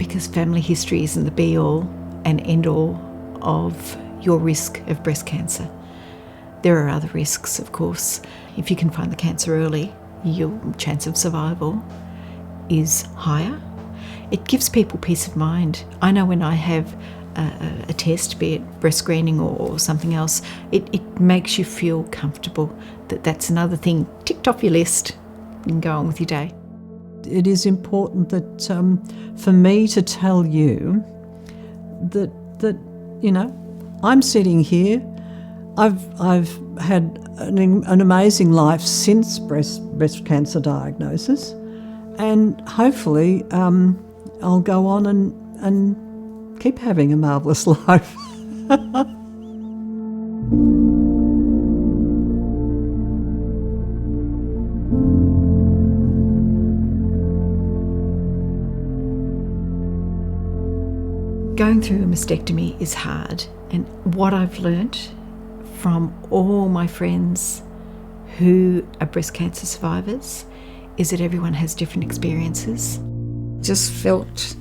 because family history isn't the be-all and end-all of your risk of breast cancer. There are other risks, of course. If you can find the cancer early, your chance of survival is higher. It gives people peace of mind. I know when I have a test, be it breast screening or something else, it makes you feel comfortable that that's another thing ticked off your list and go on with your day. It is important that for me to tell you that I'm sitting here. I've had an amazing life since breast cancer diagnosis, and hopefully I'll go on and keep having a marvellous life. Going through a mastectomy is hard, and what I've learnt from all my friends who are breast cancer survivors is that everyone has different experiences. Just felt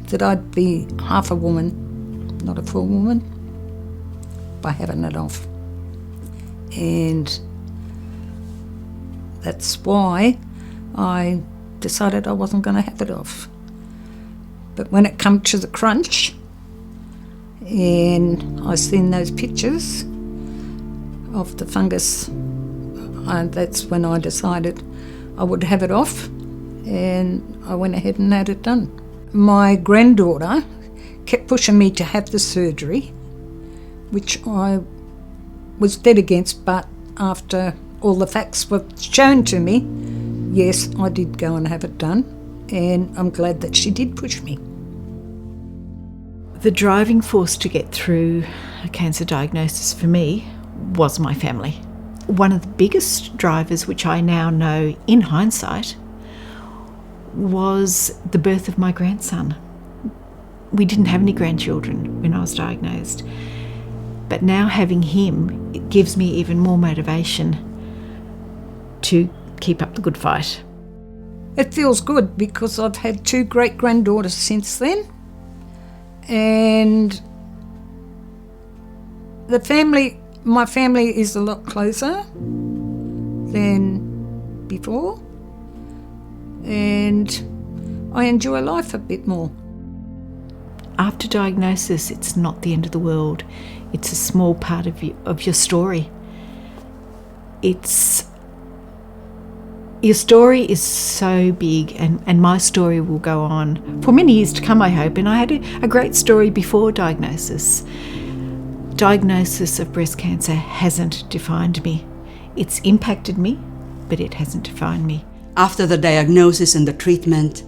that I'd be half a woman, not a full woman, by having it off. And that's why I decided I wasn't going to have it off. But when it come to the crunch, and I seen those pictures of the fungus, that's when I decided I would have it off, and I went ahead and had it done. My granddaughter kept pushing me to have the surgery, which I was dead against, but after all the facts were shown to me, yes, I did go and have it done, and I'm glad that she did push me. The driving force to get through a cancer diagnosis for me was my family. One of the biggest drivers, which I now know in hindsight, was the birth of my grandson. We didn't have any grandchildren when I was diagnosed, but now having him, it gives me even more motivation to keep up the good fight. It feels good because I've had 2 great-granddaughters since then, and my family is a lot closer than before, and I enjoy life a bit more. After diagnosis, it's not the end of the world. It's a small part of your story. Your story is so big, and my story will go on for many years to come, I hope. And I had a great story before diagnosis. Diagnosis of breast cancer hasn't defined me. It's impacted me, but it hasn't defined me. After the diagnosis and the treatment,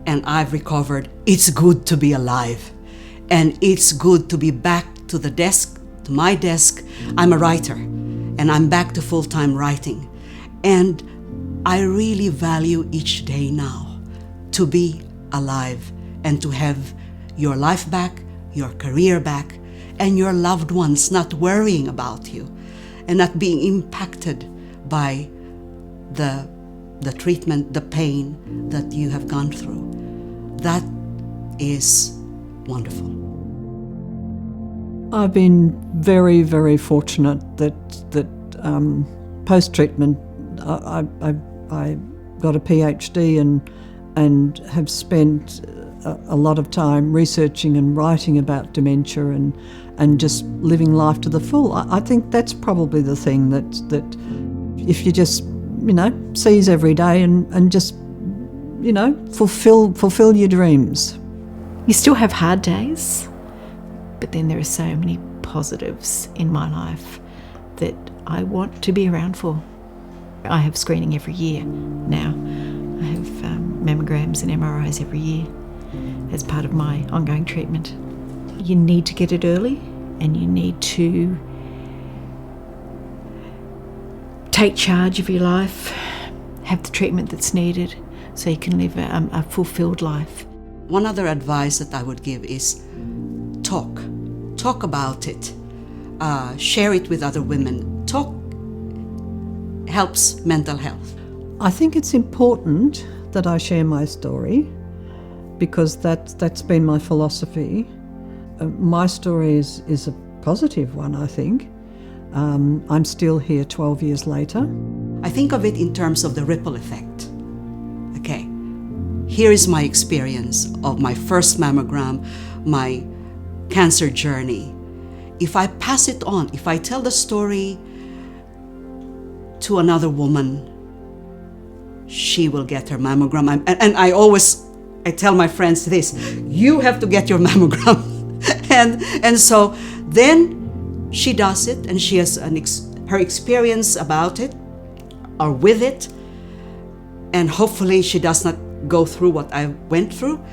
and I've recovered, it's good to be alive. And it's good to be back to the desk, to my desk. I'm a writer, and I'm back to full-time writing. And I really value each day now to be alive and to have your life back, your career back, and your loved ones not worrying about you and not being impacted by the treatment, the pain that you have gone through. That is wonderful. I've been very, very fortunate that post-treatment I got a PhD and have spent a lot of time researching and writing about dementia and just living life to the full. I think that's probably the thing that if you just seize every day and just fulfill your dreams. You still have hard days, but then there are so many positives in my life that I want to be around for. I have screening every year now. I have mammograms and MRIs every year as part of my ongoing treatment. You need to get it early, and you need to take charge of your life, have the treatment that's needed so you can live a fulfilled life. One other advice that I would give is talk about it, share it with other women. Talk helps mental health. I think it's important that I share my story because that's been my philosophy. My story is a positive one, I think. I'm still here 12 years later. I think of it in terms of the ripple effect. Okay, here is my experience of my first mammogram, my cancer journey. If I pass it on, if I tell the story to another woman, she will get her mammogram. And I tell my friends this, you have to get your mammogram. and so then she does it, and she has her experience about it or with it, and hopefully she does not go through what I went through,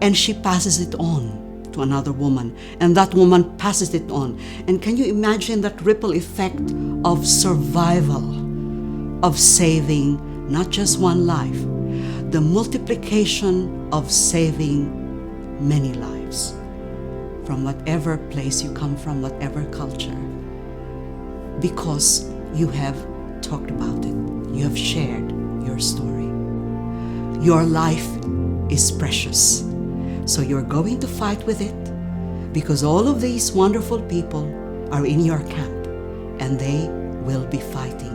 and she passes it on to another woman, and that woman passes it on. And can you imagine that ripple effect of survival, of saving not just one life, the multiplication of saving many lives from whatever place you come from, whatever culture, because you have talked about it, you have shared your story. Your life is precious, so you're going to fight with it, because all of these wonderful people are in your camp, and they will be fighting